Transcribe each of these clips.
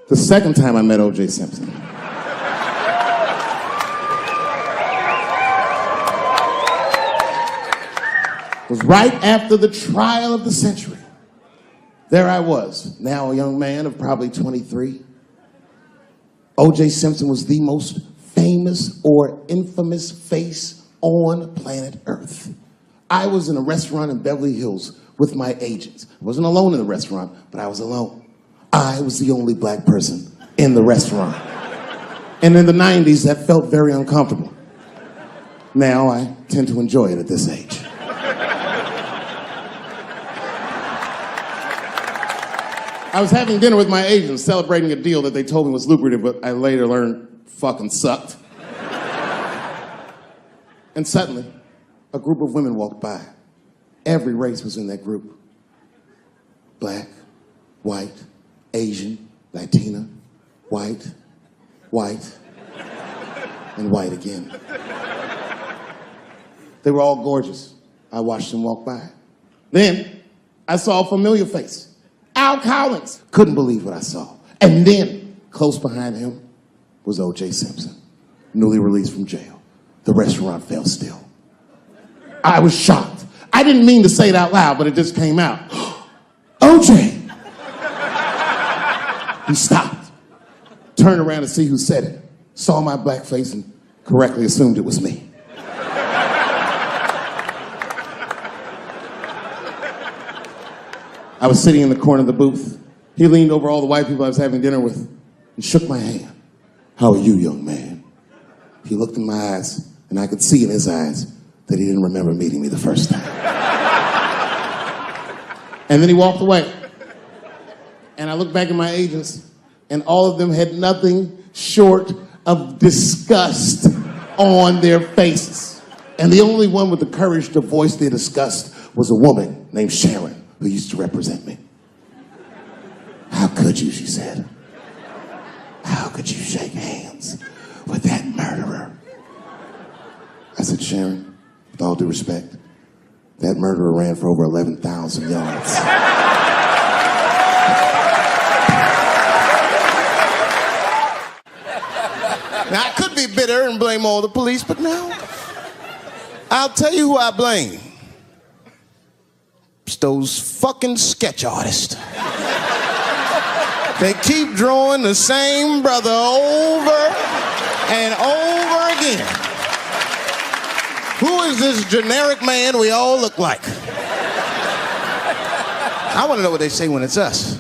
The second time I met O.J. Simpson was right after the trial of the century. There I was, now a young man of probably 23. O.J. Simpson was the most famous or infamous face on planet Earth. I was in a restaurant in Beverly Hills with my agents. I wasn't alone in the restaurant, but I was alone. I was the only black person in the restaurant. And in the 90s, that felt very uncomfortable. Now I tend to enjoy it at this age. I was having dinner with my agents, celebrating a deal that they told me was lucrative, but I later learned fucking sucked. And suddenly, a group of women walked by. Every race was in that group. Black, white, Asian, Latina, white, and white again. They were all gorgeous. I watched them walk by. Then, I saw a familiar face. Al Collins. Couldn't believe what I saw. And then, close behind him, was O.J. Simpson, newly released from jail. The restaurant fell still. I was shocked. I didn't mean to say it out loud, but it just came out. O.J. He stopped, turned around to see who said it, saw my black face, and correctly assumed it was me. I was sitting in the corner of the booth. He leaned over all the white people I was having dinner with and shook my hand. How are you, young man? He looked in my eyes, and I could see in his eyes that he didn't remember meeting me the first time. And then he walked away. And I looked back at my agents, and all of them had nothing short of disgust on their faces. And the only one with the courage to voice their disgust was a woman named Sharon, who used to represent me. How could you, she said. How could you shake hands with that murderer? I said, Sharon, with all due respect, that murderer ran for over 11,000 yards. Now, I could be bitter and blame all the police, but no. I'll tell you who I blame. It's those fucking sketch artists. They keep drawing the same brother over and over again. Who is this generic man we all look like? I want to know what they say when it's us.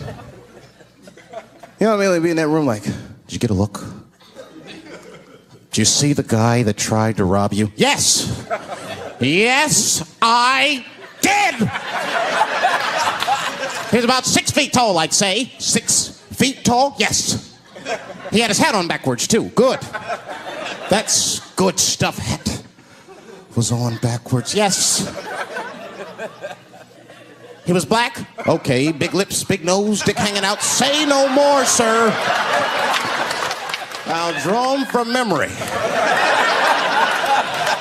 You know what I mean? They'd be in that room like, did you get a look? Did you see the guy that tried to rob you? Yes! Yes, I did! He was about 6 feet tall, I'd say. 6 feet tall? Yes. He had his hat on backwards, too. Good. That's good stuff. Hat was on backwards. Yes. He was black? Okay. Big lips, big nose, dick hanging out. Say no more, sir. I'll draw him from memory.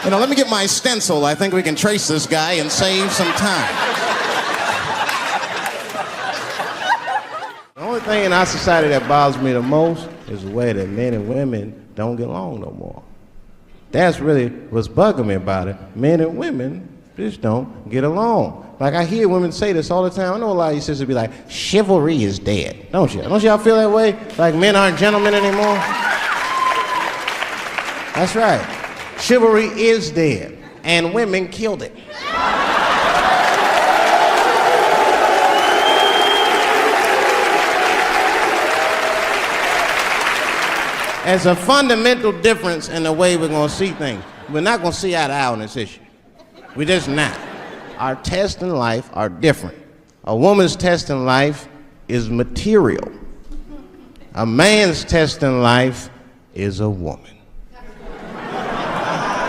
You know, let me get my stencil. I think we can trace this guy and save some time. The only thing in our society that bothers me the most is the way that men and women don't get along no more. That's really what's bugging me about it. Men and women just don't get along. Like, I hear women say this all the time. I know a lot of you sisters be like, chivalry is dead. Don't you? Don't y'all feel that way? Like men aren't gentlemen anymore? That's right. Chivalry is dead, and women killed it. There's a fundamental difference in the way we're going to see things. We're not going to see eye to eye on this issue. We're just not. Our tests in life are different. A woman's test in life is material. A man's test in life is a woman.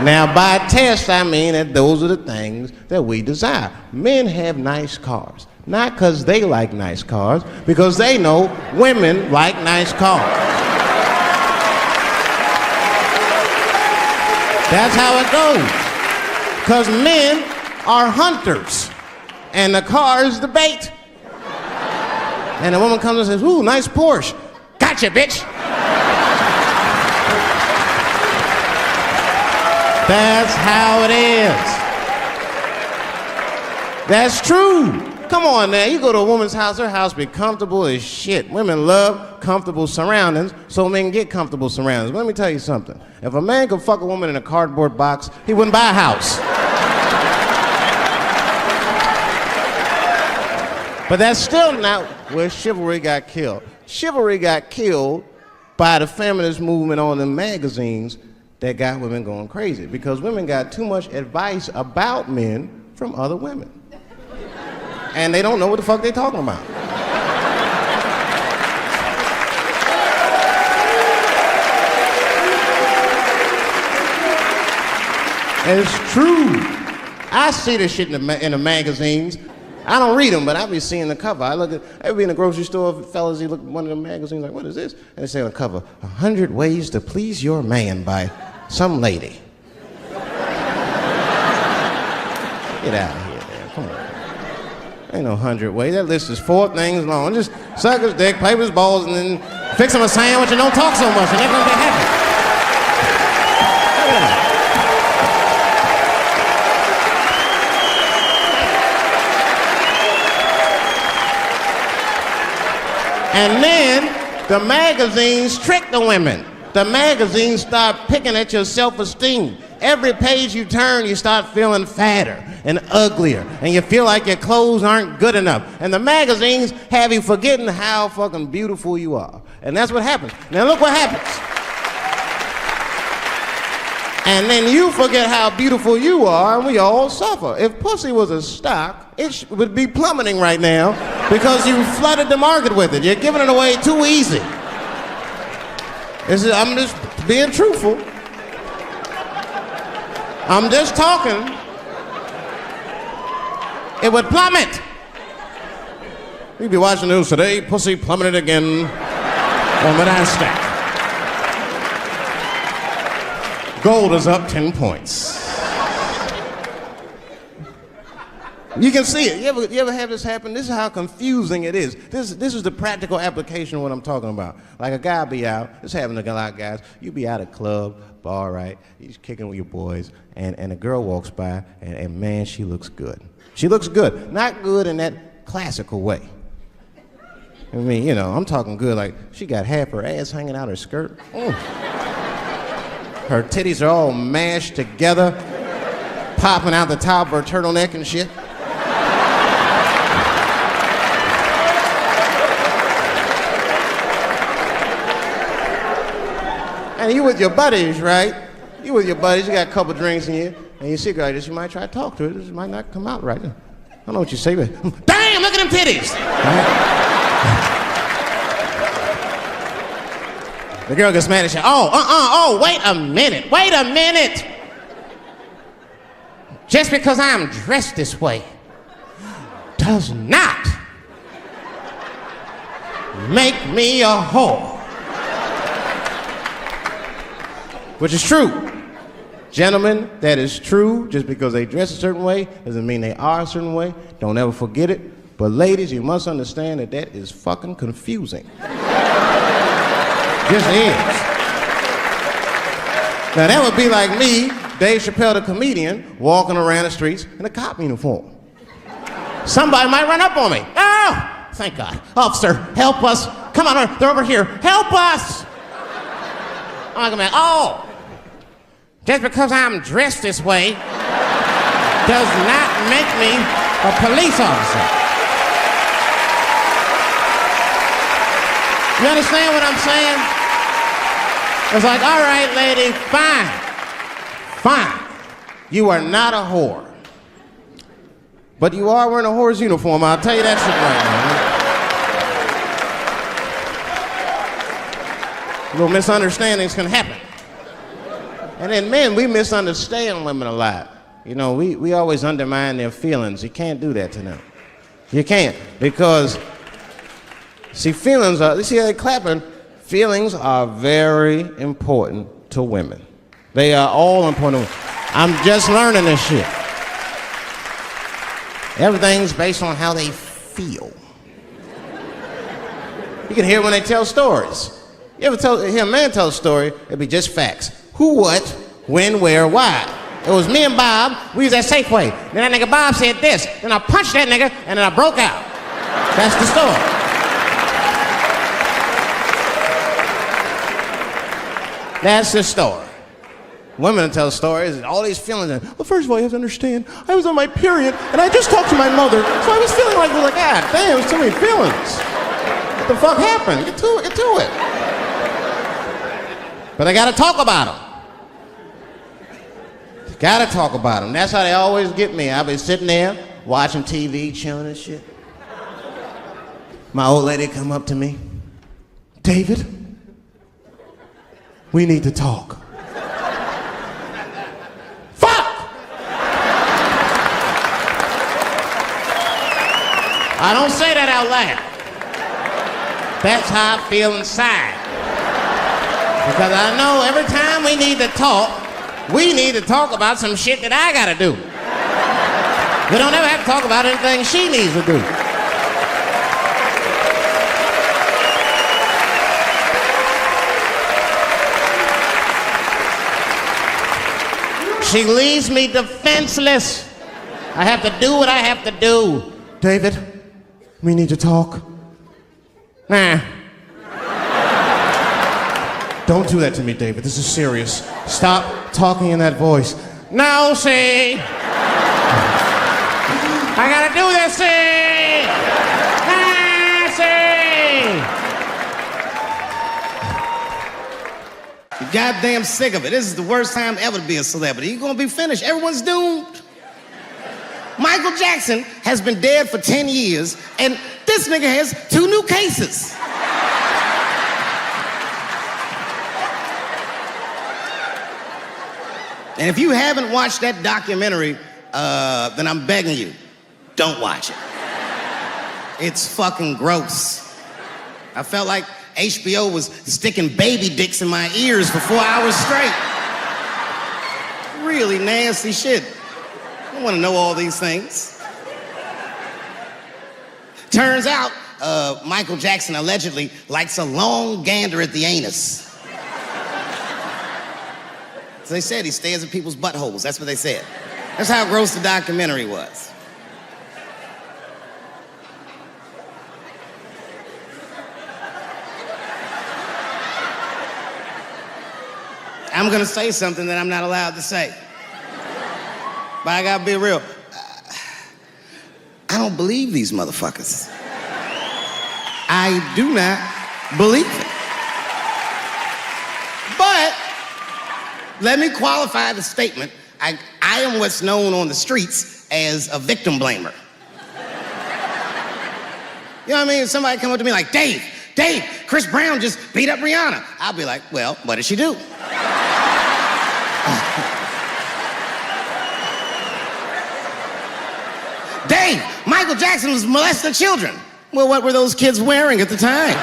Now, by test, I mean that those are the things that we desire. Men have nice cars. Not because they like nice cars, because they know women like nice cars. That's how it goes. Because men are hunters, and the car is the bait. And a woman comes and says, ooh, nice Porsche. Gotcha, bitch. That's how it is. That's true. Come on now, you go to a woman's house, her house be comfortable as shit. Women love comfortable surroundings, so men get comfortable surroundings. But let me tell you something. If a man could fuck a woman in a cardboard box, he wouldn't buy a house. But that's still not where chivalry got killed. Chivalry got killed by the feminist movement on the magazines that got women going crazy because women got too much advice about men from other women. And they don't know what the fuck they talking about. It's true. I see this shit in the magazines. I don't read them, but I be seeing the cover. I be in the grocery store, fellas, you look at one of the magazines like, what is this? And they say on the cover, 100 Ways to Please Your Man by some lady. Get out of here, man. Come on. Ain't no 100 ways. That list is 4 things long. Just suck his dick, play with his balls, and then fix him a sandwich and don't talk so much, and they're gonna be happy. And then the magazines trick the women. The magazines start picking at your self-esteem. Every page you turn, you start feeling fatter and uglier, and you feel like your clothes aren't good enough. And the magazines have you forgetting how fucking beautiful you are. And that's what happens. Now look what happens. And then you forget how beautiful you are, and we all suffer. If pussy was a stock, it would be plummeting right now because you flooded the market with it. You're giving it away too easy. I'm just being truthful. I'm just talking. It would plummet. You'd be watching the news today, pussy plummeted again on the NASDAQ. Gold is up 10 points. You can see it. You ever have this happen? This is how confusing it is. This is the practical application of what I'm talking about. Like a guy be out, this happens to a lot of guys, you be out at a club, bar, right? You're kicking with your boys, and a girl walks by, and man, she looks good. She looks good. Not good in that classical way. I mean, you know, I'm talking good like she got half her ass hanging out her skirt. Her titties are all mashed together, popping out the top of her turtleneck and shit. And you with your buddies, right? You with your buddies, you got a couple drinks in you, and you see a girl like this, you might try to talk to her. This might not come out right. I don't know what you say, but damn, look at them titties! Right? The girl gets mad and says, wait a minute. Just because I'm dressed this way does not make me a whore. Which is true. Gentlemen, that is true. Just because they dress a certain way doesn't mean they are a certain way. Don't ever forget it. But ladies, you must understand that that is fucking confusing. Just is. Now that would be like me, Dave Chappelle the comedian, walking around the streets in a cop uniform. Somebody might run up on me. Oh, thank God. Officer, help us. Come on, they're over here. Help us. I'm like, oh, just because I'm dressed this way does not make me a police officer. You understand what I'm saying? It's like, all right, lady, fine. You are not a whore. But you are wearing a whore's uniform, I'll tell you that shit right now. Little misunderstandings can happen. And then men, we misunderstand women a lot. You know, we always undermine their feelings. You can't do that to them. You can't, because, see, feelings are, you see how they're clapping? Feelings are very important to women. They are all important to women. I'm just learning this shit. Everything's based on how they feel. You can hear when they tell stories. You ever hear a man tell a story, it'd be just facts. Who, what, when, where, why. It was me and Bob, we was at Safeway. Then that nigga Bob said this, then I punched that nigga, and then I broke out. That's the story. That's the story. Women will tell stories, all these feelings. And, well, first of all, you have to understand, I was on my period, and I just talked to my mother, so I was feeling like, God damn, it was too many feelings. What the fuck happened? Get to it. But I gotta talk about them. Gotta talk about them. That's how they always get me. I'll be sitting there, watching TV, chilling and shit. My old lady come up to me. David, we need to talk. I don't say that out loud. That's how I feel inside. Because I know every time we need to talk about some shit that I gotta do. We don't ever have to talk about anything she needs to do. She leaves me defenseless. I have to do what I have to do. David, we need to talk. Nah. Don't do that to me, David. This is serious. Stop talking in that voice. No, see. I gotta do this, see. See. You're goddamn sick of it. This is the worst time ever to be a celebrity. You're gonna be finished. Everyone's doomed. Michael Jackson has been dead for 10 years, and this nigga has 2 new cases. And if you haven't watched that documentary, then I'm begging you, don't watch it. It's fucking gross. I felt like HBO was sticking baby dicks in my ears for 4 hours straight. Really nasty shit. I don't want to know all these things. Turns out, Michael Jackson allegedly likes a long gander at the anus. So they said he stares at people's buttholes. That's what they said. That's how gross the documentary was. I'm gonna say something that I'm not allowed to say. But I gotta be real. I don't believe these motherfuckers. I do not believe it. But let me qualify the statement. I am what's known on the streets as a victim blamer. You know what I mean? If somebody come up to me like, Dave, Chris Brown just beat up Rihanna. I'll be like, well, what did she do? Dave, Michael Jackson was molesting children. Well, what were those kids wearing at the time?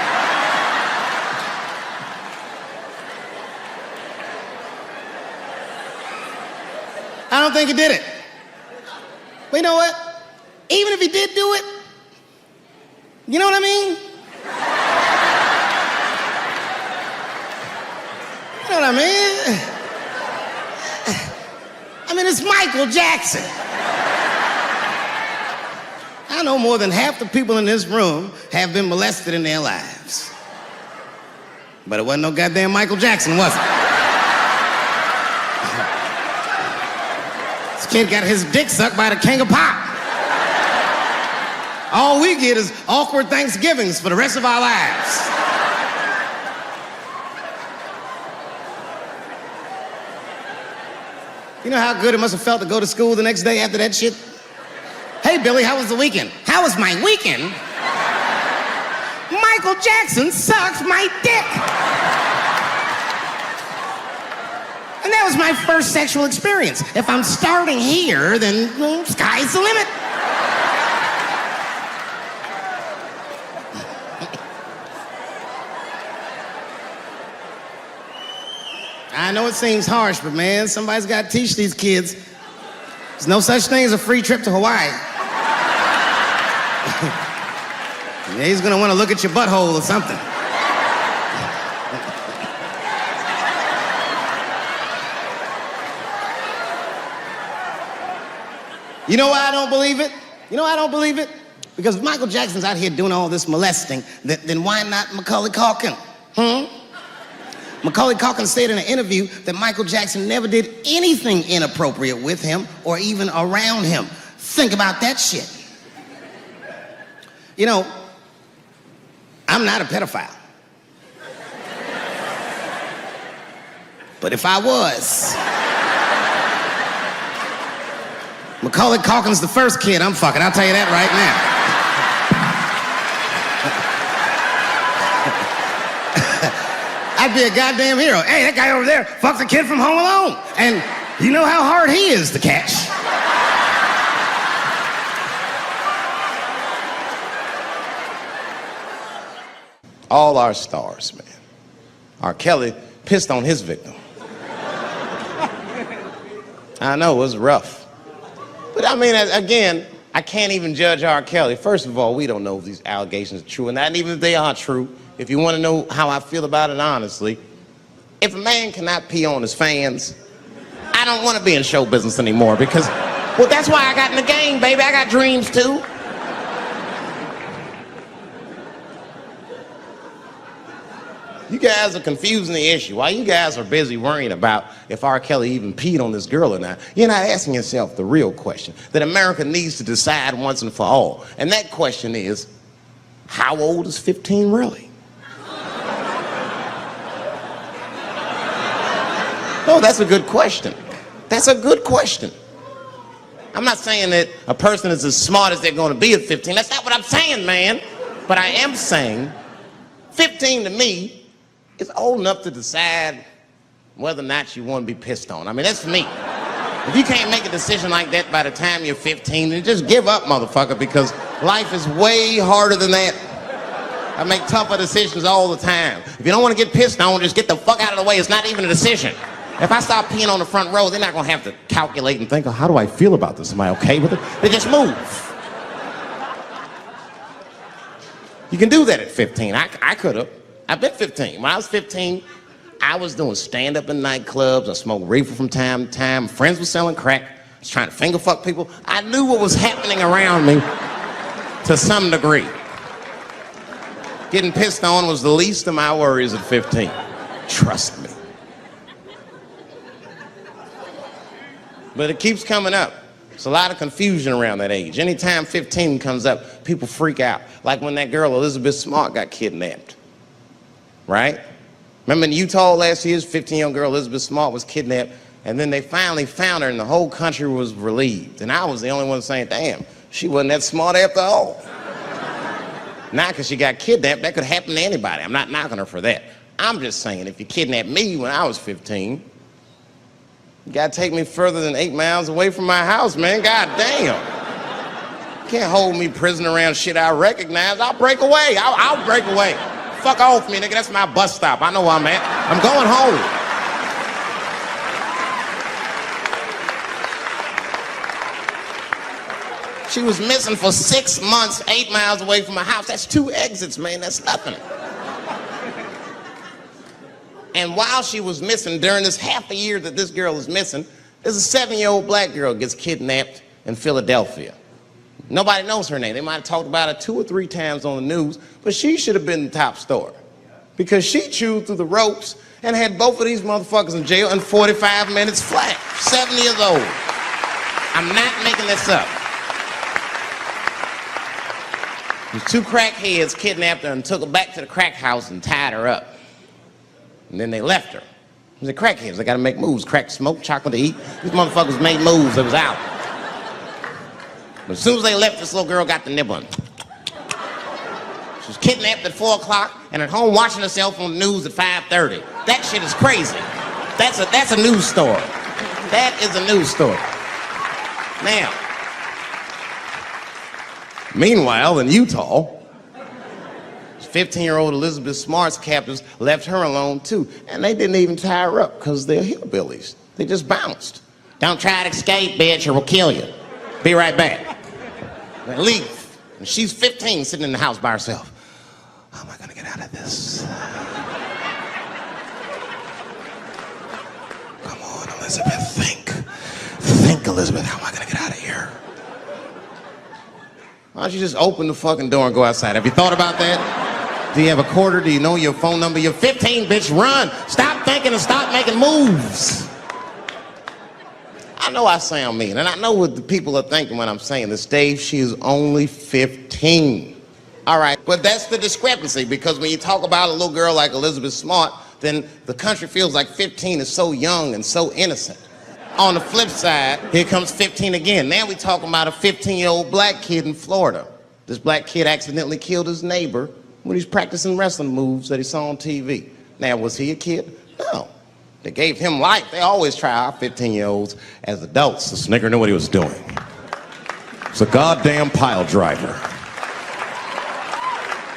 I don't think he did it. But you know what? Even if he did do it, you know what I mean? You know what I mean? I mean, it's Michael Jackson. I know more than half the people in this room have been molested in their lives. But it wasn't no goddamn Michael Jackson, was it? This kid got his dick sucked by the king of pop. All we get is awkward Thanksgivings for the rest of our lives. You know how good it must have felt to go to school the next day after that shit? Hey, Billy, how was the weekend? How was my weekend? Michael Jackson sucked my dick. And that was my first sexual experience. If I'm starting here, then sky's the limit. I know it seems harsh, but man, somebody's got to teach these kids. There's no such thing as a free trip to Hawaii. Yeah, he's gonna want to look at your butthole or something. You know why I don't believe it? You know why I don't believe it? Because if Michael Jackson's out here doing all this molesting, then why not Macaulay Culkin? Macaulay Culkin said in an interview that Michael Jackson never did anything inappropriate with him or even around him. Think about that shit. You know, I'm not a pedophile. But if I was, Macaulay Culkin's the first kid I'm fucking, I'll tell you that right now. I'd be a goddamn hero. Hey, that guy over there fucks a kid from Home Alone. And you know how hard he is to catch. All our stars, man. R. Kelly pissed on his victim. I know, it was rough. But I mean, again, I can't even judge R. Kelly. First of all, we don't know if these allegations are true, and not even if they are true. If you want to know how I feel about it honestly, if a man cannot pee on his fans, I don't want to be in show business anymore because, well, that's why I got in the game, baby. I got dreams too. You guys are confusing the issue. While you guys are busy worrying about if R. Kelly even peed on this girl or not, you're not asking yourself the real question that America needs to decide once and for all. And that question is, how old is 15 really? No, that's a good question. That's a good question. I'm not saying that a person is as smart as they're going to be at 15. That's not what I'm saying, man. But I am saying 15 to me is old enough to decide whether or not you want to be pissed on. I mean, that's me. If you can't make a decision like that by the time you're 15, then just give up, motherfucker, because life is way harder than that. I make tougher decisions all the time. If you don't want to get pissed on, just get the fuck out of the way. It's not even a decision. If I start peeing on the front row, they're not going to have to calculate and think, oh, how do I feel about this? Am I okay with it? They just move. You can do that at 15. I could have. I've been 15. When I was 15, I was doing stand-up in nightclubs. I smoked reefer from time to time. Friends were selling crack. I was trying to finger fuck people. I knew what was happening around me to some degree. Getting pissed on was the least of my worries at 15. Trust me. But it keeps coming up. There's a lot of confusion around that age. Anytime 15 comes up, people freak out. Like when that girl, Elizabeth Smart, got kidnapped. Right? Remember in Utah last year, 15-year-old girl Elizabeth Smart was kidnapped, and then they finally found her and the whole country was relieved. And I was the only one saying, damn, she wasn't that smart after all. Not because she got kidnapped, that could happen to anybody. I'm not knocking her for that. I'm just saying, if you kidnapped me when I was 15, you gotta take me further than 8 miles away from my house, man. God damn. You can't hold me prisoner around shit I recognize. I'll break away. I'll break away. Fuck off me, nigga. That's my bus stop. I know where I'm at. I'm going home. She was missing for 6 months, 8 miles away from my house. That's 2 exits, man. That's nothing. And while she was missing, during this half a year that this girl is missing, there's a 7-year-old black girl gets kidnapped in Philadelphia. Nobody knows her name. They might have talked about it 2 or 3 times on the news, but she should have been the top story because she chewed through the ropes and had both of these motherfuckers in jail in 45 minutes flat. 7 years old. I'm not making this up. These 2 crackheads kidnapped her and took her back to the crack house and tied her up. And then they left her. They're crackheads. They got to make moves. Crack, smoke, chocolate to eat. These motherfuckers made moves. It was out. But as soon as they left, this little girl got the nibbling. She was kidnapped at 4 o'clock and at home watching herself on the news at 5:30. That shit is crazy. That's a news story. That is a news story. Now, meanwhile, in Utah, 15-year-old Elizabeth Smart's captors left her alone too. And they didn't even tie her up because they're hillbillies. They just bounced. Don't try to escape, bitch, or we'll kill you. Be right back. They leave. And she's 15 sitting in the house by herself. How am I gonna get out of this? Come on, Elizabeth, think. Think, Elizabeth, how am I gonna get out of here? don't you just open the fucking door and go outside? Have you thought about that? Do you have a quarter? Do you know your phone number? You're 15, bitch, run. Stop thinking and stop making moves. I know I sound mean, and I know what the people are thinking when I'm saying this. Dave, she is only 15. All right, but that's the discrepancy, because when you talk about a little girl like Elizabeth Smart, then the country feels like 15 is so young and so innocent. On the flip side, here comes 15 again. Now we talking about a 15-year-old black kid in Florida. This black kid accidentally killed his neighbor when he's practicing wrestling moves that he saw on TV. Now, was he a kid? No. They gave him life. They always try our 15-year-olds as adults. This nigger knew what he was doing. It's a goddamn pile driver.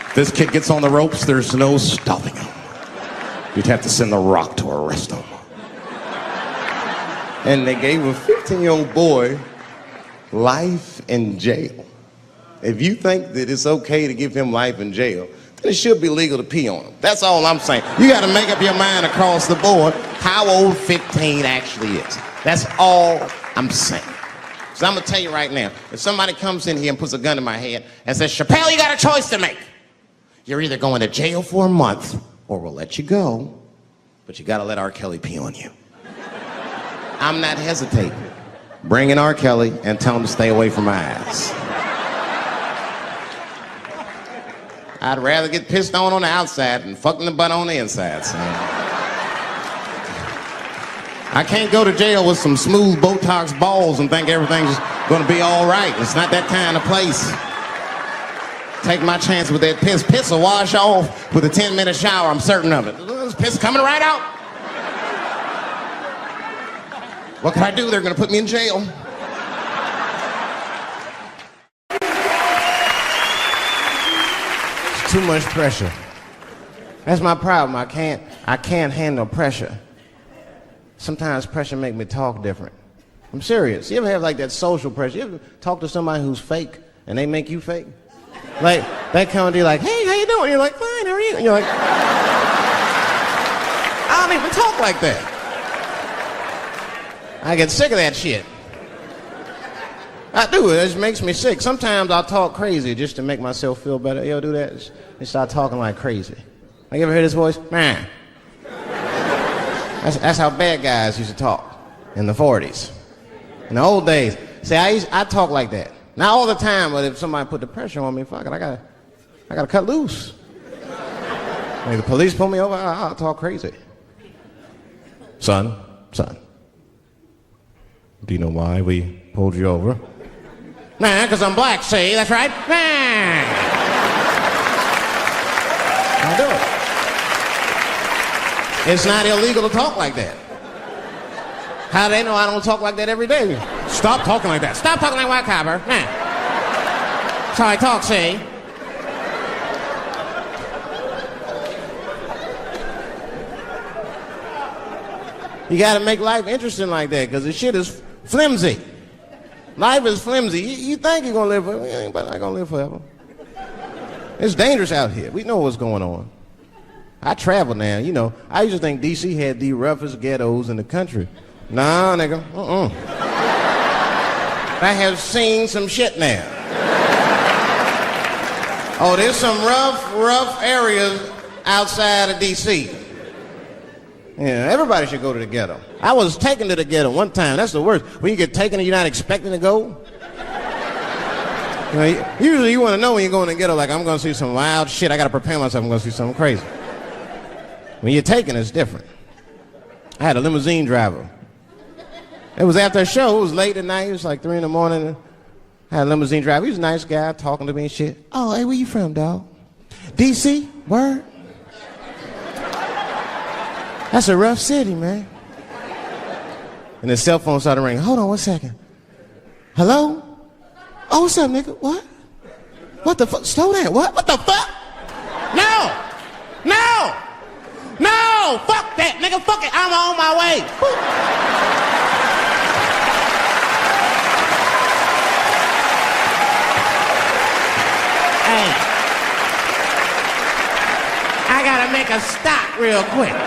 If this kid gets on the ropes, there's no stopping him. You'd have to send the Rock to arrest him. And they gave a 15-year-old boy life in jail. If you think that it's okay to give him life in jail, then it should be legal to pee on him. That's all I'm saying. You got to make up your mind across the board how old 15 actually is. That's all I'm saying. So I'm going to tell you right now, if somebody comes in here and puts a gun in my head and says, Chappelle, you got a choice to make. You're either going to jail for a month or we'll let you go, but you got to let R. Kelly pee on you. I'm not hesitating. Bring in R. Kelly and tell him to stay away from my ass. I'd rather get pissed on the outside than fucking the butt on the inside, son. I can't go to jail with some smooth Botox balls and think everything's gonna be all right. It's not that kind of place. Take my chance with that piss. Piss will wash off with a 10-minute shower, I'm certain of it. This piss coming right out. What can I do? They're gonna put me in jail. It's too much pressure. That's my problem. I can't handle pressure. Sometimes pressure make me talk different. I'm serious. You ever have like that social pressure? You ever talk to somebody who's fake and they make you fake? Like, they come and be like, hey, how you doing? You're like, fine, how are you? And you're like, I don't even talk like that. I get sick of that shit. I do. It just makes me sick. Sometimes I'll talk crazy just to make myself feel better. You ever do that? Just start talking like crazy. Like, you ever hear this voice? Man. That's how bad guys used to talk in the 40s. In the old days. See, I talk like that. Not all the time, but if somebody put the pressure on me, fuck it, I gotta cut loose. Like the police pull me over, I'll talk crazy. Son. Do you know why we pulled you over? Nah, because I'm black, see? That's right. Nah. I'll do it. It's not illegal to talk like that. How do they know I don't talk like that every day? Stop talking like that. Stop talking like white copper. Nah. That's how I talk, see? You gotta make life interesting like that, because the shit is flimsy. Life is flimsy. You think you're gonna live forever, you ain't not gonna live forever. It's dangerous out here. We know what's going on. I travel now, you know. I used to think DC had the roughest ghettos in the country. Nah, nigga, I have seen some shit now. Oh, there's some rough areas outside of DC. Yeah, everybody should go to the ghetto. I was taken to the ghetto one time. That's the worst. When you get taken and you're not expecting to go. You know, usually you want to know when you're going to the ghetto, like, I'm going to see some wild shit. I got to prepare myself. I'm going to see something crazy. When you're taken, it's different. I had a limousine driver. It was after a show. It was late at night. It was like 3 in the morning. I had a limousine driver. He was a nice guy talking to me and shit. Oh, hey, where you from, dog? DC? Word? That's a rough city, man. And his cell phone started ringing. Hold on 1 second. Hello? Oh, what's up, nigga? What? What the fuck? Slow down. What? What the fuck? No! Fuck that, nigga. Fuck it. I'm on my way. Hey. I gotta make a stop real quick.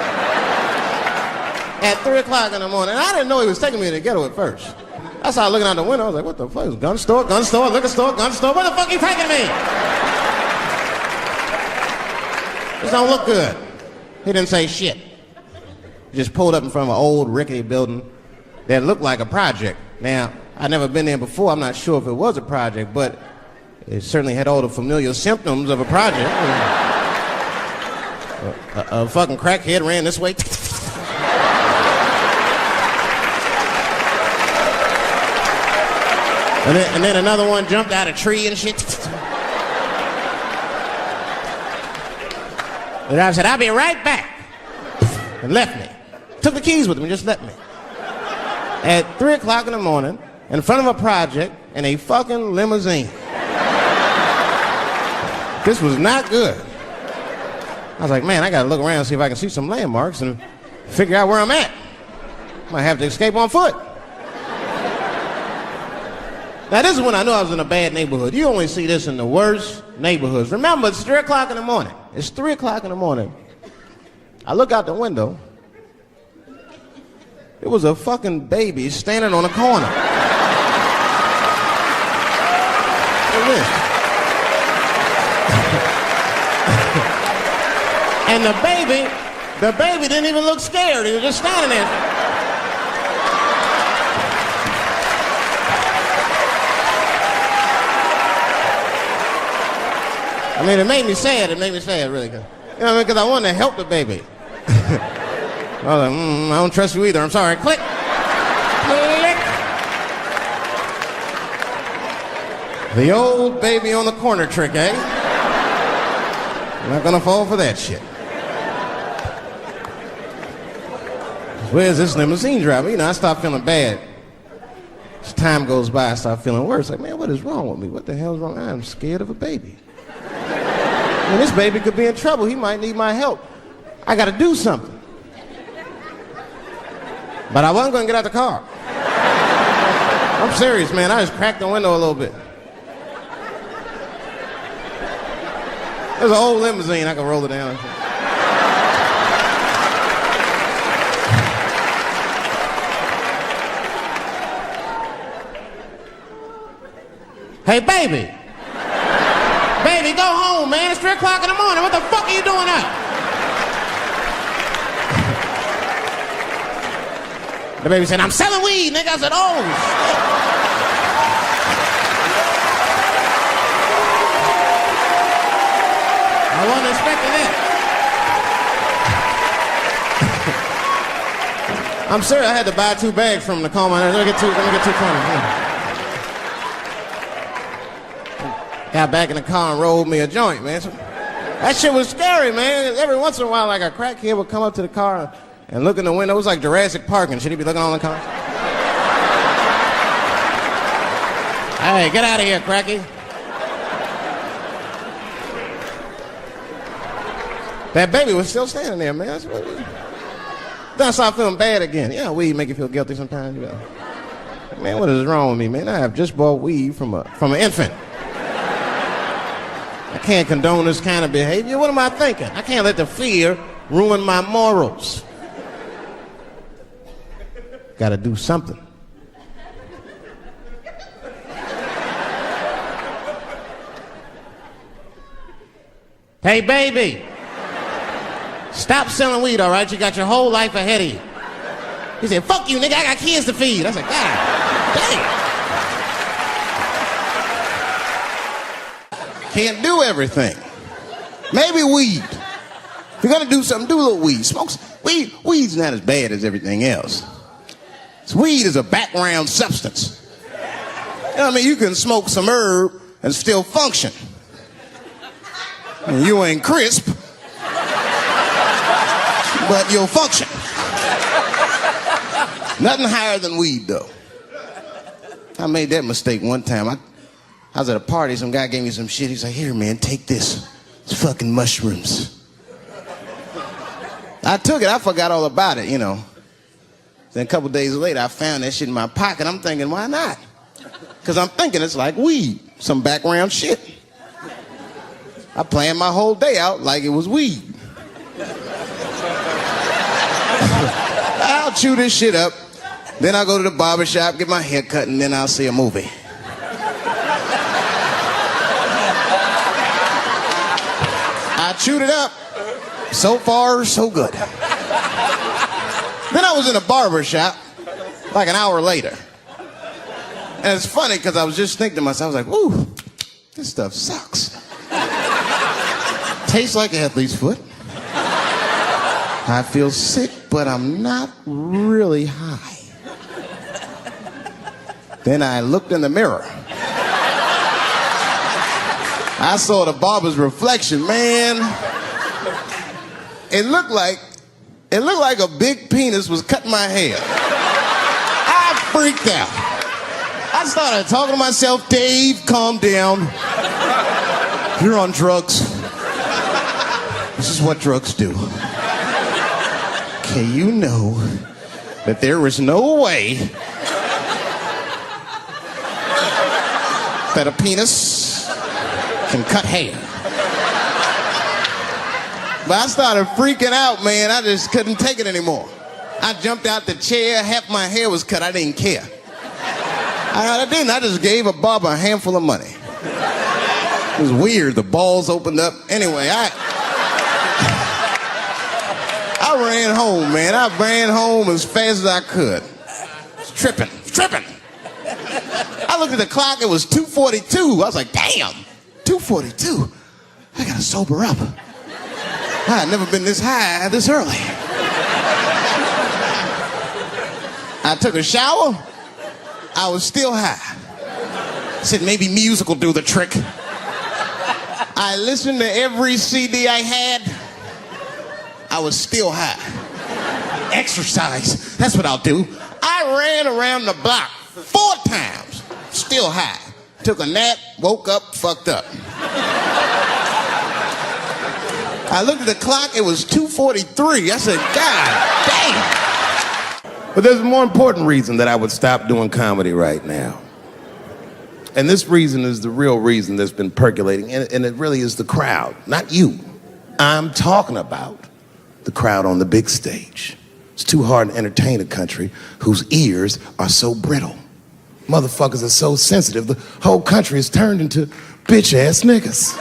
At 3 o'clock in the morning. I didn't know he was taking me to the ghetto at first. I started looking out the window. I was like, what the fuck? It's gun store, liquor store, gun store. Where the fuck are you taking me? This don't look good. He didn't say shit. He just pulled up in front of an old rickety building that looked like a project. Now, I'd never been there before. I'm not sure if it was a project, but it certainly had all the familiar symptoms of a project. A fucking crackhead ran this way. And then another one jumped out a tree and shit. And I said, I'll be right back. And left me. Took the keys with him and just left me. At 3 o'clock in the morning, in front of a project, in a fucking limousine. This was not good. I was like, man, I gotta look around and see if I can see some landmarks and figure out where I'm at. Might have to escape on foot. Now, this is when I knew I was in a bad neighborhood. You only see this in the worst neighborhoods. Remember, it's 3 o'clock in the morning. It's 3 o'clock in the morning. I look out the window. It was a fucking baby standing on a corner. Look at this. And the baby didn't even look scared. He was just standing there. I mean, it made me sad. It made me sad, really. You know what I mean? Because I wanted to help the baby. I was like, I don't trust you either. I'm sorry. Click. Click. The old baby on the corner trick, eh? I'm not going to fall for that shit. Where's this limousine driver? You know, I start feeling bad. As time goes by, I start feeling worse. Like, man, what is wrong with me? What the hell's wrong? I'm scared of a baby. And this baby could be in trouble. He might need my help. I got to do something. But I wasn't going to get out the car. I'm serious, man. I just cracked the window a little bit. There's an old limousine. I can roll it down. Hey, baby. Baby, go home, man. It's 3 o'clock in the morning. What the fuck are you doing up? The baby said, I'm selling weed, nigga. I said, oh, shit. I wasn't expecting that. I'm serious. I had to buy 2 bags from him to calm my nerves. Let me get 2 20. Got back in the car and rolled me a joint, man. So, that shit was scary, man. Every once in a while, like a crackhead would come up to the car and look in the window. It was like Jurassic Park, and should he be looking on the car? Hey, get out of here, cracky. That baby was still standing there, man. Then I started feeling bad again. Yeah, weed make you feel guilty sometimes. You know. Man, what is wrong with me, man? I have just bought weed from an infant. I can't condone this kind of behavior. What am I thinking? I can't let the fear ruin my morals. Gotta do something. Hey, baby. Stop selling weed, all right? You got your whole life ahead of you. He said, fuck you, nigga. I got kids to feed. I said, God damn. Can't do everything. Maybe weed. If you're gonna do something, do a little weed. Smoke weed. Weed's not as bad as everything else. Weed is a background substance. You know what I mean? You can smoke some herb and still function. And you ain't crisp, but you'll function. Nothing higher than weed, though. I made that mistake one time. I was at a party, some guy gave me some shit. He's like, here, man, take this. It's fucking mushrooms. I took it, I forgot all about it, you know. Then a couple days later, I found that shit in my pocket. I'm thinking, why not? Because I'm thinking it's like weed, some background shit. I planned my whole day out like it was weed. I'll chew this shit up, Then I'll go to the barber shop, get my hair cut, and then I'll see a movie. I chewed it up. So far, so good. Then I was in a barber shop like an hour later. And it's funny because I was just thinking to myself, I was like, ooh, this stuff sucks. Tastes like athlete's foot. I feel sick, but I'm not really high. Then I looked in the mirror. I saw the barber's reflection, man. It looked like a big penis was cutting my hair. I freaked out. I started talking to myself, Dave, calm down. You're on drugs. This is what drugs do. Okay, you know that there is no way that a penis can cut hair. But I started freaking out, man. I just couldn't take it anymore. I jumped out the chair, half my hair was cut, I didn't care. I didn't, I just gave a barber a handful of money. It was weird, the balls opened up. Anyway, I ran home, man. I ran home as fast as I could. Tripping. I looked at the clock, it was 2:42. I was like, damn, 2:42? I gotta sober up. I had never been this high this early. I took a shower. I was still high. I said maybe music will do the trick. I listened to every CD I had. I was still high. Exercise, that's what I'll do. I ran around the block 4 times, still high. Took a nap, woke up, fucked up. I looked at the clock, it was 2:43. I said, God damn. But there's a more important reason that I would stop doing comedy right now. And this reason is the real reason that's been percolating, and it really is the crowd, not you. I'm talking about the crowd on the big stage. It's too hard to entertain a country whose ears are so brittle. Motherfuckers are so sensitive, the whole country is turned into bitch-ass niggas.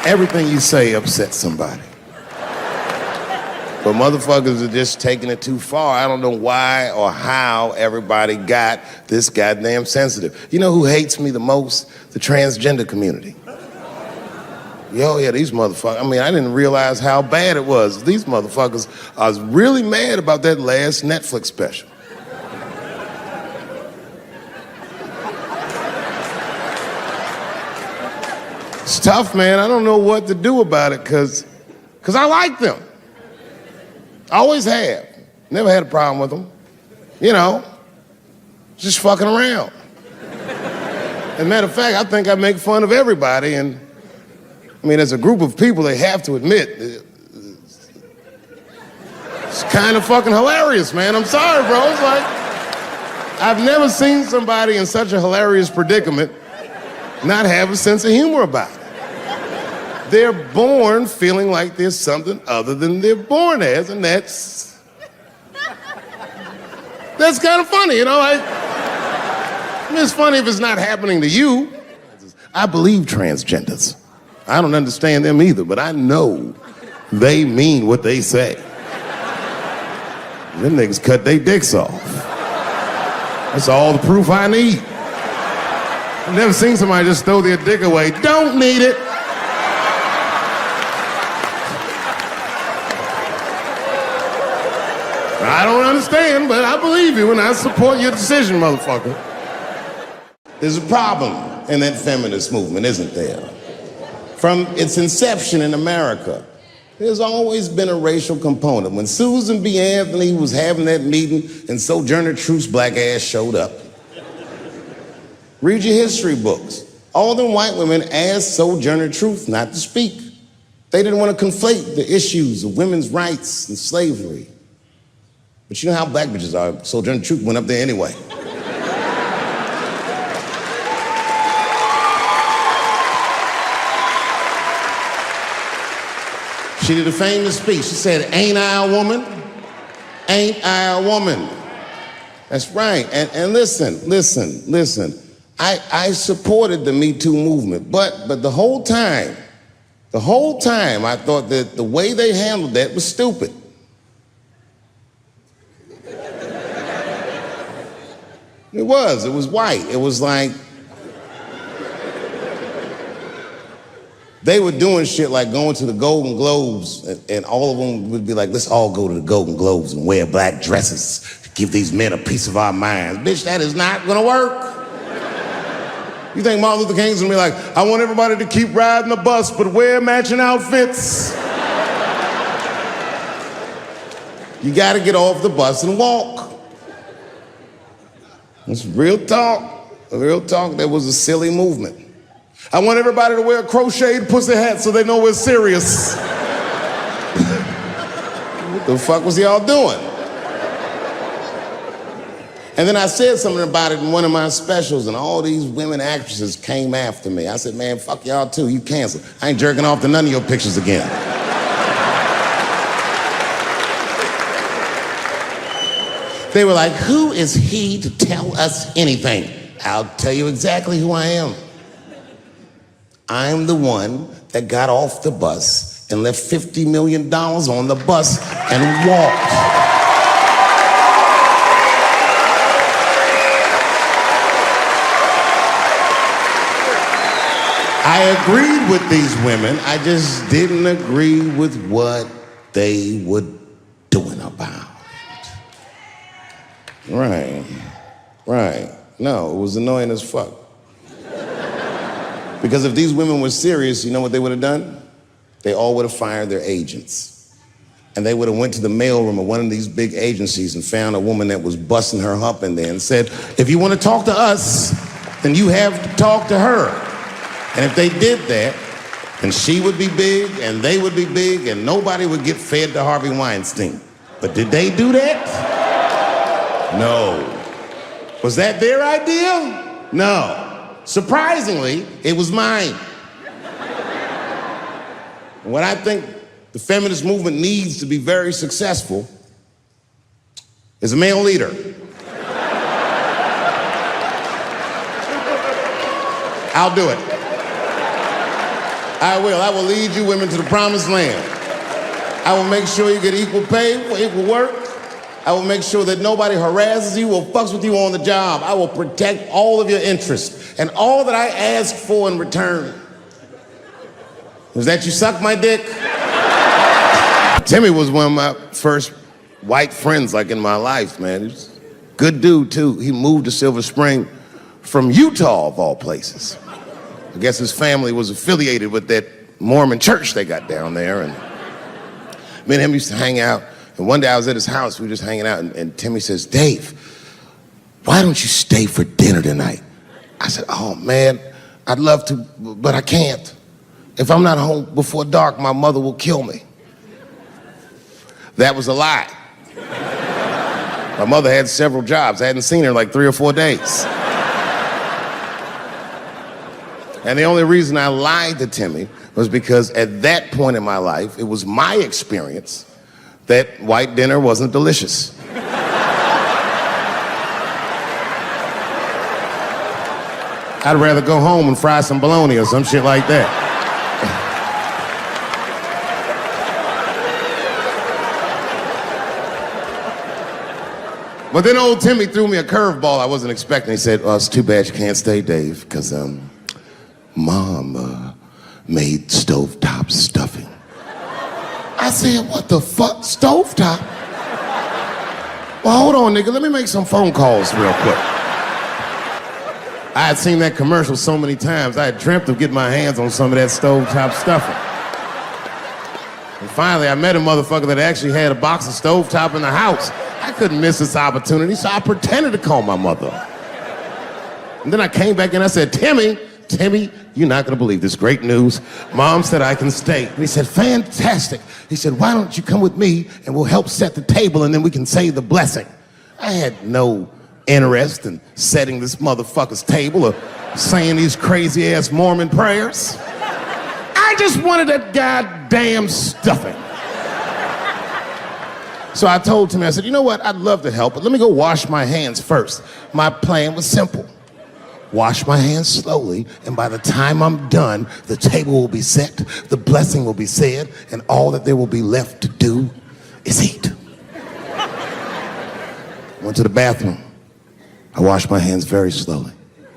Everything you say upsets somebody. But motherfuckers are just taking it too far. I don't know why or how everybody got this goddamn sensitive. You know who hates me the most? The transgender community. Yo, yeah, these motherfuckers. I mean, I didn't realize how bad it was. These motherfuckers are really mad about that last Netflix special. It's tough, man. I don't know what to do about it because I like them. I always have. Never had a problem with them. You know, just fucking around. As a matter of fact, I think I make fun of everybody, and I mean, as a group of people, they have to admit, it's kind of fucking hilarious, man. I'm sorry, bro. It's like, I've never seen somebody in such a hilarious predicament not have a sense of humor about it. They're born feeling like there's something other than they're born as, and that's kind of funny, you know? I mean, it's funny if it's not happening to you. I believe transgenders. I don't understand them either, but I know they mean what they say. Them niggas cut their dicks off. That's all the proof I need. I've never seen somebody just throw their dick away. Don't need it. I don't understand, but I believe you and I support your decision, motherfucker. There's a problem in that feminist movement, isn't there? From its inception in America, there's always been a racial component. When Susan B. Anthony was having that meeting and Sojourner Truth's black ass showed up, read your history books. All them white women asked Sojourner Truth not to speak. They didn't want to conflate the issues of women's rights and slavery. But you know how black bitches are. Sojourner Truth went up there anyway. She did a famous speech. She said, "Ain't I a woman? Ain't I a woman?" That's right. And listen. I supported the Me Too movement, but the whole time I thought that the way they handled that was stupid. It was white. It was like they were doing shit like going to the Golden Globes, and all of them would be like, "Let's all go to the Golden Globes and wear black dresses, give these men a piece of our minds." Bitch, that is not gonna work. You think Martin Luther King's gonna be like, "I want everybody to keep riding the bus, but wear matching outfits"? You gotta get off the bus and walk. It's real talk. Real talk. That was a silly movement. I want everybody to wear a crocheted pussy hat so they know we're serious. What the fuck was y'all doing? And then I said something about it in one of my specials, and all these women actresses came after me. I said, "Man, fuck y'all too. You canceled. I ain't jerking off to none of your pictures again." They were like, "Who is he to tell us anything?" I'll tell you exactly who I am. I'm the one that got off the bus and left $50 million on the bus and walked. I agreed with these women. I just didn't agree with what they were doing about it. Right. No, it was annoying as fuck. Because if these women were serious, you know what they would have done? They all would have fired their agents. And they would have went to the mailroom of one of these big agencies and found a woman that was busting her hump in there and said, "If you want to talk to us, then you have to talk to her." And if they did that, then she would be big and they would be big and nobody would get fed to Harvey Weinstein. But did they do that? No. Was that their idea? No. Surprisingly, it was mine. What I think the feminist movement needs to be very successful is a male leader. I'll do it. I will. I will lead you women to the promised land. I will make sure you get equal pay for equal work. I will make sure that nobody harasses you or fucks with you on the job. I will protect all of your interests. And all that I ask for in return is that you suck my dick. Timmy was one of my first white friends, like, in my life, man. He was a good dude, too. He moved to Silver Spring from Utah, of all places. I guess his family was affiliated with that Mormon church they got down there. And me and him used to hang out. And one day I was at his house, we were just hanging out, and Timmy says, "Dave, why don't you stay for dinner tonight?" I said, "Oh, man, I'd love to, but I can't. If I'm not home before dark, my mother will kill me." That was a lie. My mother had several jobs. I hadn't seen her in like 3 or 4 days. And the only reason I lied to Timmy was because at that point in my life, it was my experience that white dinner wasn't delicious. I'd rather go home and fry some bologna or some shit like that. But then old Timmy threw me a curveball I wasn't expecting. He said, "Oh, it's too bad you can't stay, Dave, because Mom made stovetop stuffing." I said, "What the fuck? Stovetop?" Well, hold on, nigga. Let me make some phone calls real quick. I had seen that commercial so many times. I had dreamt of getting my hands on some of that stovetop stuffing. And finally, I met a motherfucker that actually had a box of stovetop in the house. I couldn't miss this opportunity, so I pretended to call my mother. And then I came back and I said, Timmy, you're not gonna believe this great news. Mom said I can stay." And he said, "Fantastic." He said, "Why don't you come with me and we'll help set the table and then we can say the blessing." I had no interest in setting this motherfucker's table or saying these crazy ass Mormon prayers. I just wanted that goddamn goddamn stuffing. So I told Timmy, I said, you know what? I'd love to help, but let me go wash my hands first. My plan was simple. Wash my hands slowly, and by the time I'm done, the table will be set, the blessing will be said, and all that there will be left to do is eat. Went to the bathroom. I washed my hands very slowly.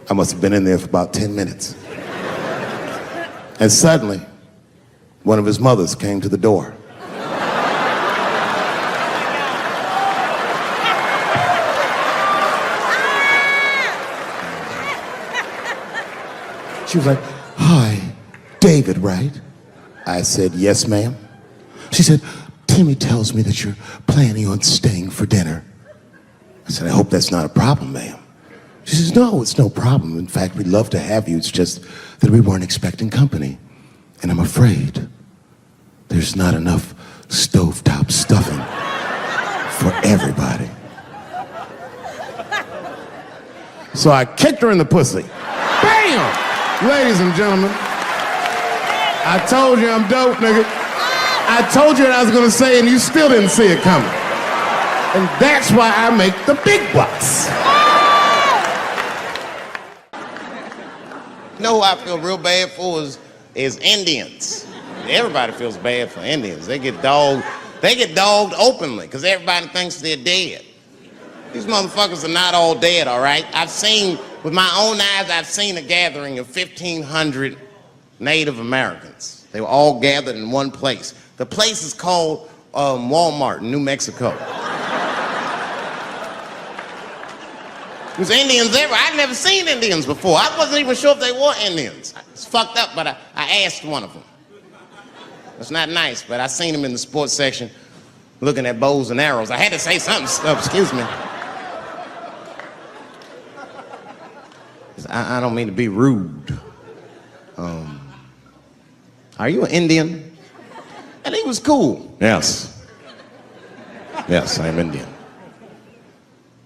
I must have been in there for about 10 minutes. And suddenly, one of his mothers came to the door. She was like, hi, David, right? I said, yes, ma'am. She said, Timmy tells me that you're planning on staying for dinner. I said, I hope that's not a problem, ma'am. She says, no, it's no problem. In fact, we'd love to have you. It's just that we weren't expecting company. And I'm afraid there's not enough stovetop stuffing for everybody. So I kicked her in the pussy. Bam! Ladies and gentlemen, I told you I'm dope, nigga. I told you what I was gonna say and you still didn't see it coming. And that's why I make the big bucks. You know who I feel real bad for is Indians. Everybody feels bad for Indians. They get dogged openly because everybody thinks they're dead. These motherfuckers are not all dead, all right? With my own eyes, I've seen a gathering of 1,500 Native Americans. They were all gathered in one place. The place is called Walmart in New Mexico. There's Indians everywhere. I'd never seen Indians before. I wasn't even sure if they were Indians. It's fucked up, but I asked one of them. It's not nice, but I seen him in the sports section looking at bows and arrows. I had to say something, excuse me. I don't mean to be rude. Are you an Indian? And he was cool. Yes. Yes, I'm Indian.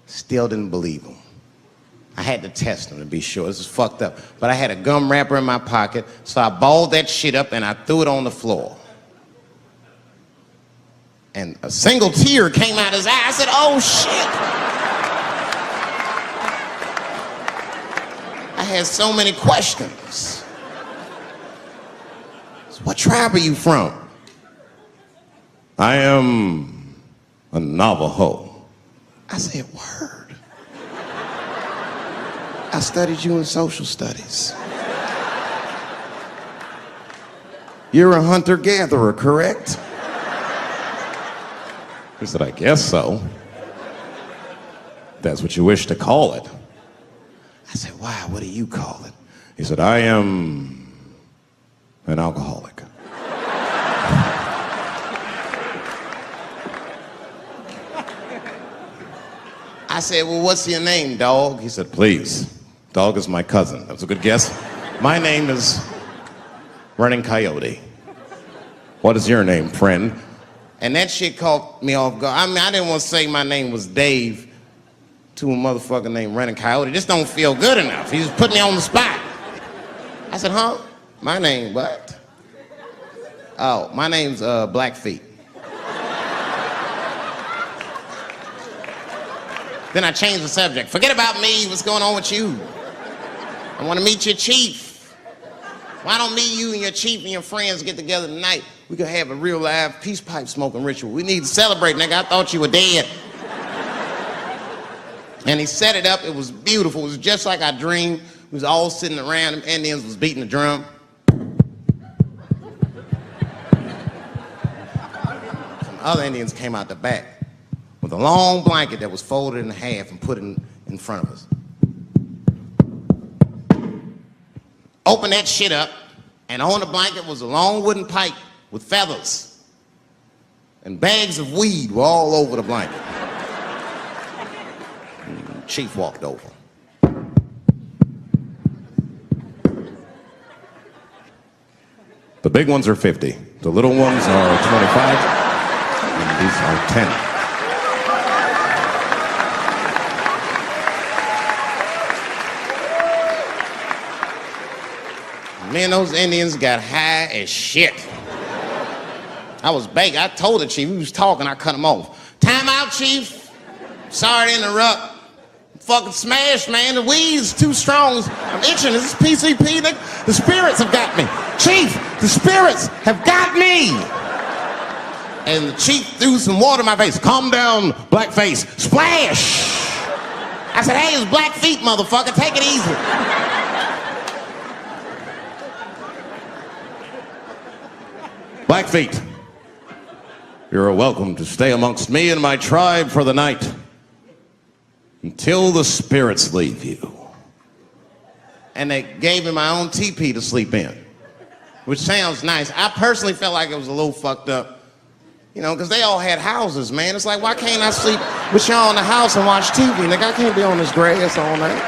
Still didn't believe him. I had to test him to be sure. This is fucked up. But I had a gum wrapper in my pocket, so I balled that shit up and I threw it on the floor. And a single tear came out his eye. I said, oh shit. I had so many questions. So what tribe are you from? I am a Navajo. I said, word. I studied you in social studies. You're a hunter-gatherer, correct? He said, I guess so. That's what you wish to call it. I said, why? What do you call it? He said, I am an alcoholic. I said, well, what's your name, dog? He said, please. Dog is my cousin. That's a good guess. My name is Running Coyote. What is your name, friend? And that shit caught me off guard. I mean, I didn't want to say my name was Dave to a motherfucker named Running Coyote. This don't feel good enough. He just put me on the spot. I said, huh? My name, what? Oh, my name's Blackfeet. Then I changed the subject. Forget about me. What's going on with you? I want to meet your chief. Why don't me, you, and your chief and your friends get together tonight? We could have a real live peace pipe smoking ritual. We need to celebrate, nigga. I thought you were dead. And he set it up. It was beautiful. It was just like I dreamed. We was all sitting around. Them Indians was beating the drum. Some other Indians came out the back with a long blanket that was folded in half and put in front of us. Open that shit up, and on the blanket was a long wooden pipe with feathers. And bags of weed were all over the blanket. And Chief walked over. The big ones are 50. The little ones are 25. And these are 10. Me and those Indians got high as shit. I was begging. I told the chief, he was talking, I cut him off. Time out, chief. Sorry to interrupt. Fucking smashed, man. The weed's too strong. I'm itching. This is PCP. The spirits have got me. Chief, the spirits have got me. And the chief threw some water in my face. Calm down, blackface. Splash! I said, hey, it's Black feet, motherfucker. Take it easy. Blackfeet, you're welcome to stay amongst me and my tribe for the night until the spirits leave you. And they gave me my own teepee to sleep in, which sounds nice. I personally felt like it was a little fucked up, you know, because they all had houses, man. It's like, why can't I sleep with y'all in the house and watch TV? Nigga, I can't be on this grass all night.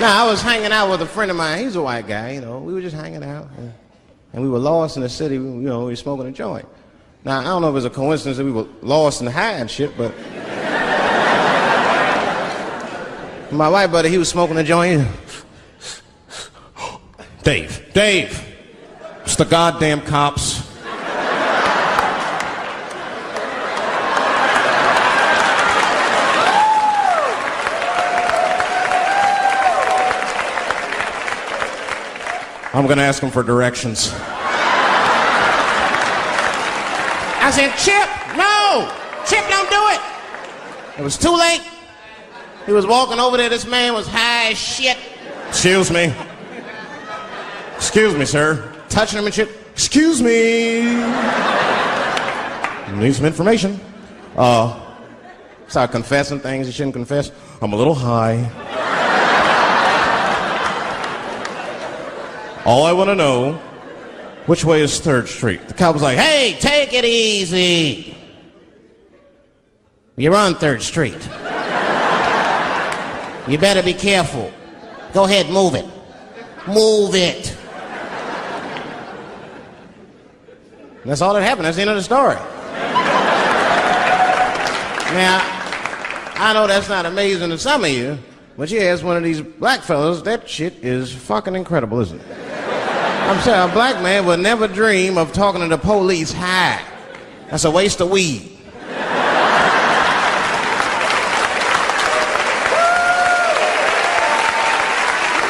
Now, I was hanging out with a friend of mine. He's a white guy, you know. We were just hanging out. And we were lost in the city, you know, we were smoking a joint. Now, I don't know if it was a coincidence that we were lost and high and shit, but... my white buddy, he was smoking a joint. Dave, it's the goddamn cops. I'm gonna ask him for directions. I said, Chip, no! Chip, don't do it! It was too late. He was walking over there. This man was high as shit. Excuse me, sir. Touching him and shit. Excuse me. Need some information. Start confessing things he shouldn't confess. I'm a little high. All I want to know, which way is 3rd Street? The cop was like, hey, take it easy. You're on 3rd Street. You better be careful. Go ahead, move it. Move it. And that's all that happened. That's the end of the story. Now, I know that's not amazing to some of you, but you ask one of these black fellas, that shit is fucking incredible, isn't it? I'm saying a black man would never dream of talking to the police high. That's a waste of weed.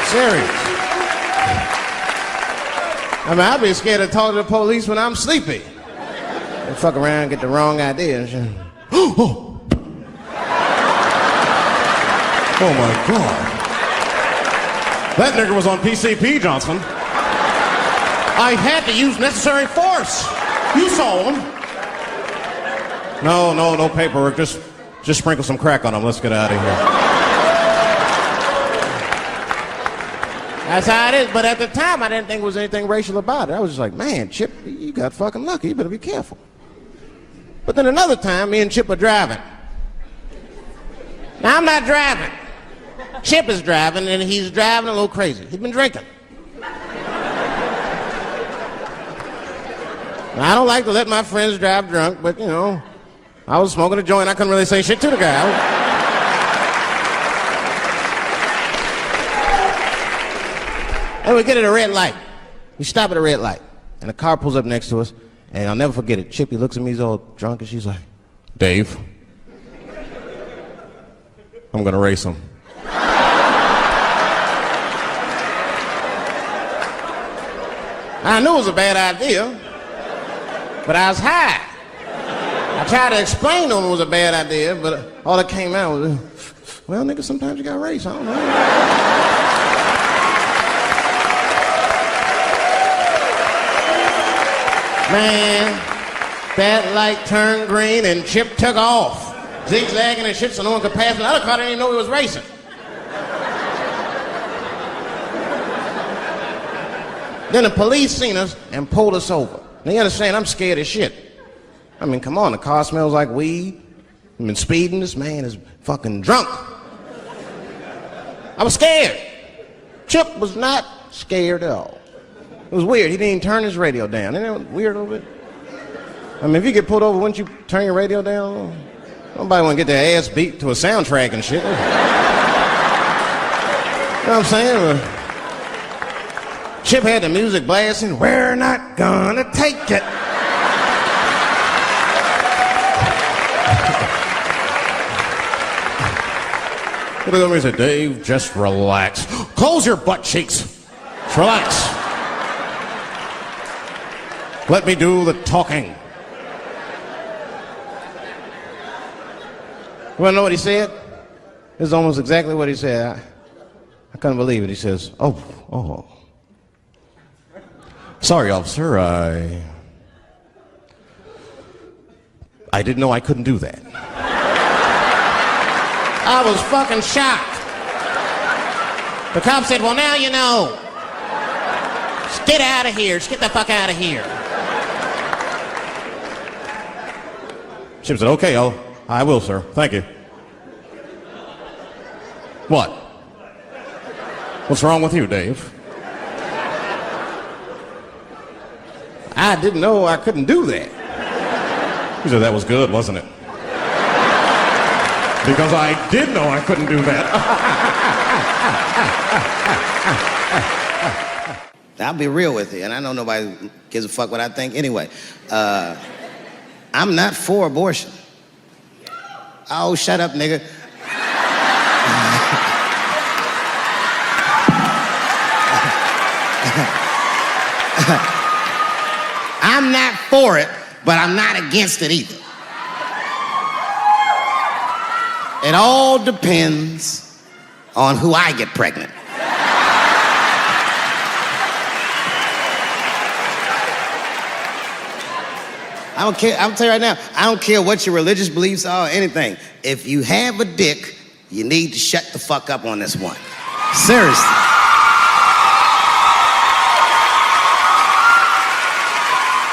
Serious. I mean, I'd be scared to talk to the police when I'm sleepy. They fuck around and get the wrong idea and shit. Oh my God. That nigger was on PCP, Johnson. I had to use necessary force. You saw him. No paperwork. Just sprinkle some crack on him. Let's get out of here. That's how it is. But at the time, I didn't think there was anything racial about it. I was just like, man, Chip, you got fucking lucky. You better be careful. But then another time, me and Chip were driving. Now, I'm not driving. Chip is driving, and he's driving a little crazy. He's been drinking. Now, I don't like to let my friends drive drunk, but, you know, I was smoking a joint. I couldn't really say shit to the guy. And we get at a red light. We stop at a red light. And a car pulls up next to us. And I'll never forget it. Chippy looks at me, he's all drunk, and she's like, Dave, I'm gonna race him. I knew it was a bad idea, but I was high. I tried to explain to him it was a bad idea, but all that came out was, well, nigga, sometimes you gotta race. I don't know. Man, that light turned green and Chip took off, zigzagging and shit so no one could pass. The other car didn't even know he was racing. Then the police seen us and pulled us over. Now you understand, I'm scared as shit. I mean, come on, the car smells like weed. I've been speeding, this man is fucking drunk. I was scared. Chip was not scared at all. It was weird. He didn't even turn his radio down. Isn't that weird a little bit? I mean, if you get pulled over, wouldn't you turn your radio down? Nobody want to get their ass beat to a soundtrack and shit. You know what I'm saying? Chip had the music blasting. We're not gonna take it. He looked over and said, Dave, just relax. Close your butt cheeks. Just relax. Let me do the talking. You wanna know what he said? This is almost exactly what he said. I couldn't believe it. He says, oh. Sorry, officer, I didn't know I couldn't do that. I was fucking shocked. The cop said, well, now you know. Just get out of here. Just get the fuck out of here. Chip said, okay, I will, sir. Thank you. What? What's wrong with you, Dave? I didn't know I couldn't do that. He said, that was good, wasn't it? Because I did know I couldn't do that. I'll be real with you, and I know nobody gives a fuck what I think anyway. I'm not for abortion. Oh, shut up, nigga. I'm not for it, but I'm not against it either. It all depends on who I get pregnant. I don't care. I'm tell you right now, I don't care what your religious beliefs are or anything. If you have a dick, you need to shut the fuck up on this one. Seriously.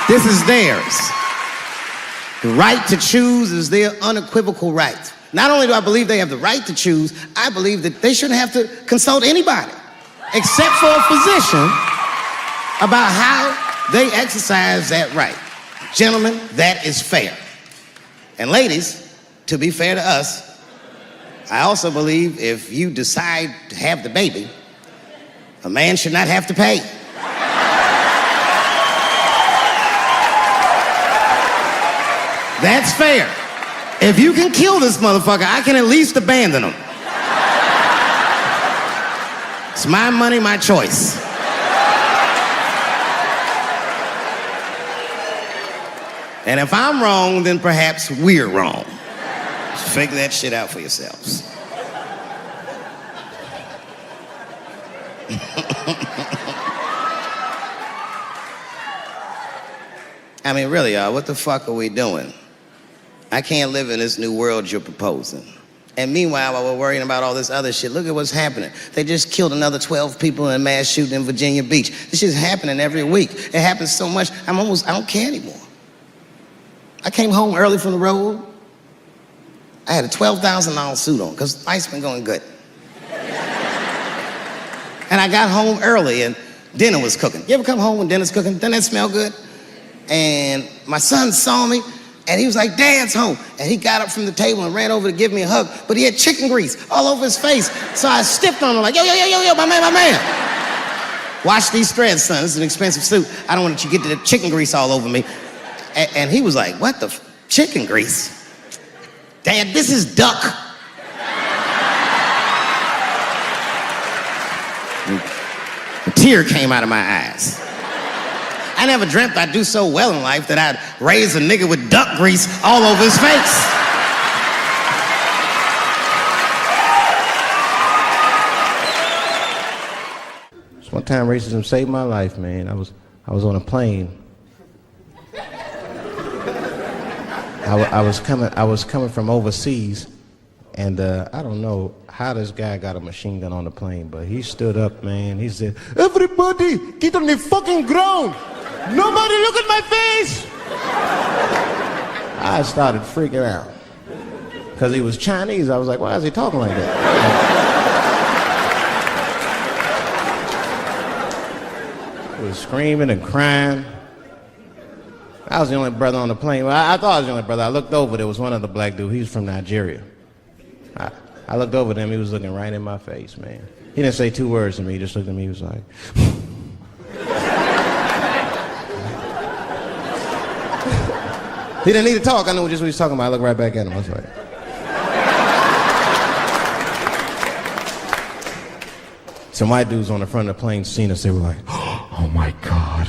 This is theirs. The right to choose is their unequivocal right. Not only do I believe they have the right to choose, I believe that they shouldn't have to consult anybody except for a physician about how they exercise that right. Gentlemen, that is fair. And ladies, to be fair to us, I also believe if you decide to have the baby, a man should not have to pay. That's fair. If you can kill this motherfucker, I can at least abandon him. It's my money, my choice. And if I'm wrong, then perhaps we're wrong. Just figure that shit out for yourselves. I mean, really, y'all, what the fuck are we doing? I can't live in this new world you're proposing. And meanwhile, while we're worrying about all this other shit, look at what's happening. They just killed another 12 people in a mass shooting in Virginia Beach. This shit's happening every week. It happens so much, I don't care anymore. I came home early from the road. I had a $12,000 suit on, because life's been going good. And I got home early and dinner was cooking. You ever come home when dinner's cooking? Doesn't that smell good? And my son saw me, and he was like, Dad's home. And he got up from the table and ran over to give me a hug, but he had chicken grease all over his face. So I stepped on him like, yo, my man. Wash these threads, son. This is an expensive suit. I don't want you to get the chicken grease all over me. And he was like, what the chicken grease? Dad, this is duck. A tear came out of my eyes. I never dreamt I'd do so well in life that I'd raise a nigga with duck grease all over his face. So one time racism saved my life, man. I was on a plane. I was coming from overseas, and I don't know how this guy got a machine gun on the plane, but he stood up, man. He said, everybody get on the fucking ground. Nobody look at my face. I started freaking out because he was Chinese. I was like, why is he talking like that? He was screaming and crying. I was the only brother on the plane. Well, I thought I was the only brother. I looked over, there was one other black dude. He was from Nigeria. I looked over at him, he was looking right in my face, man. He didn't say two words to me, he just looked at me, he was like, He didn't need to talk. I knew just what he was talking about. I looked right back at him. I was like... Some white dudes on the front of the plane seen us. They were like, oh my God.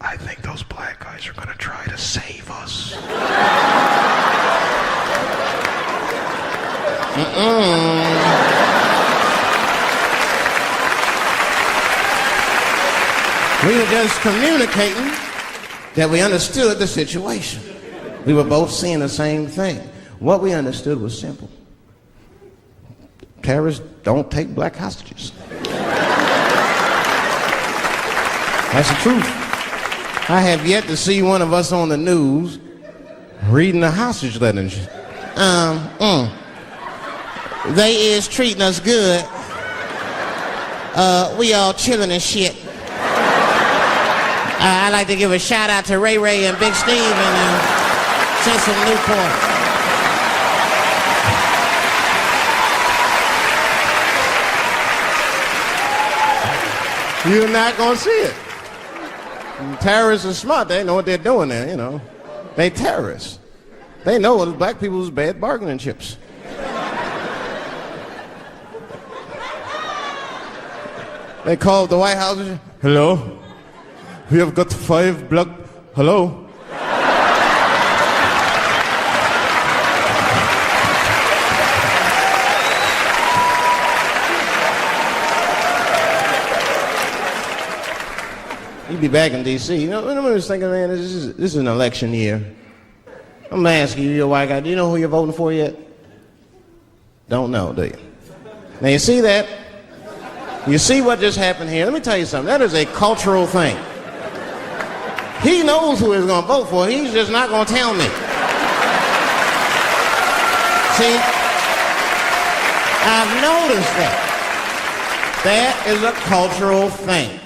I think those black guys are going to try to save us. We were just communicating that we understood the situation. We were both seeing the same thing. What we understood was simple. Terrorists don't take black hostages. That's the truth. I have yet to see one of us on the news reading a hostage letter and shit. They is treating us good. We all chilling and shit. I'd like to give a shout out to Ray Ray and Big Steve and send some Newport. You're not gonna see it. Terrorists are smart. They know what they're doing there, you know. They terrorists. They know what black people's bad bargaining chips. They called the White House. Hello? We have got 5 black... Hello? You'd be back in D.C. You know, I was thinking, man, this is an election year. I'm gonna ask you, you're a white guy, do you know who you're voting for yet? Don't know, do you? Now you see that? You see what just happened here? Let me tell you something. That is a cultural thing. He knows who he's gonna vote for. He's just not gonna tell me. See? I've noticed that. That is a cultural thing.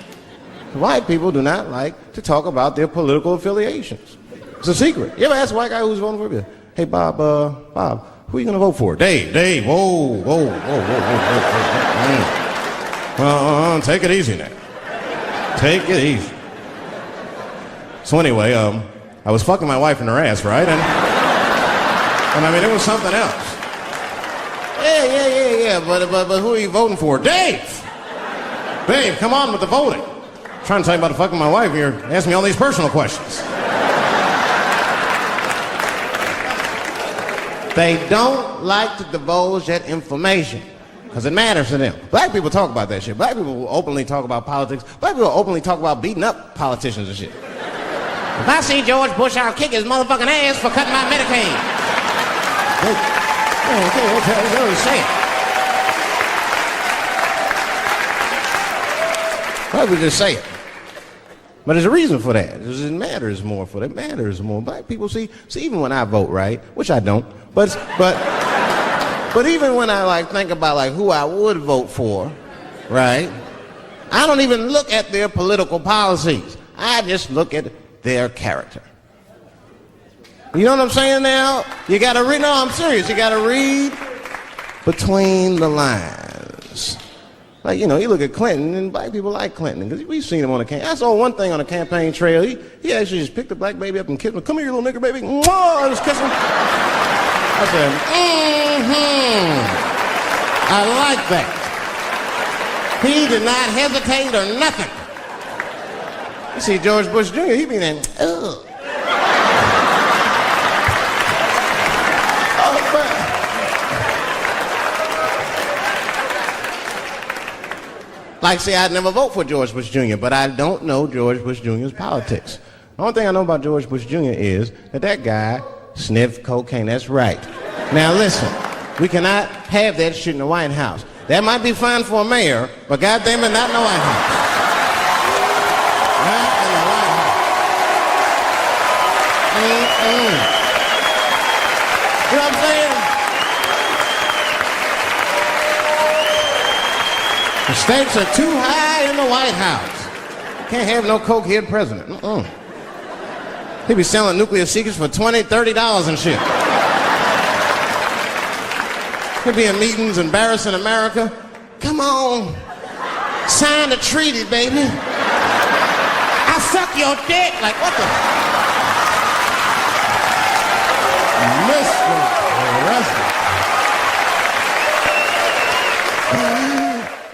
White people do not like to talk about their political affiliations. It's a secret. You ever ask a white guy who's voting for you? Hey, Bob, who are you gonna vote for? Dave, whoa. Take it easy now. Take it easy. So anyway, I was fucking my wife in her ass, right? And I mean, it was something else. Yeah, but who are you voting for? Dave, come on with the voting. I'm trying to tell you about fucking my wife here. Ask me all these personal questions. They don't like to divulge that information because it matters to them. Black people talk about that shit. Black people will openly talk about politics. Black people will openly talk about beating up politicians and shit. If I see George Bush, I'll kick his motherfucking ass for cutting my Medicaid. They say it. Why would just say it? But there's a reason for that. It matters more for them. It matters more. Black people see even when I vote, right? Which I don't. But even when I think about who I would vote for, right? I don't even look at their political policies. I just look at their character. You know what I'm saying now? You gotta read, no, I'm serious. You gotta read between the lines. You look at Clinton, and black people like Clinton, because we've seen him on the campaign. I saw one thing on the campaign trail. He actually just picked a black baby up and kissed him. Come here, you little nigger baby. Mwah! I just kissed him. I said, I like that. He did not hesitate or nothing. You see George Bush Jr., he be there, ugh. I'd never vote for George Bush Jr., but I don't know George Bush Jr.'s politics. The only thing I know about George Bush Jr. is that guy sniffed cocaine. That's right. Now listen, we cannot have that shit in the White House. That might be fine for a mayor, but goddamn it, not in the White House. Not in the White House. You know what I'm saying? The stakes are too high in the White House. Can't have no cokehead president. He be selling nuclear secrets for $20, $30 and shit. He'll be in meetings embarrassing America. Come on, sign the treaty, baby. I suck your dick. Like, what the?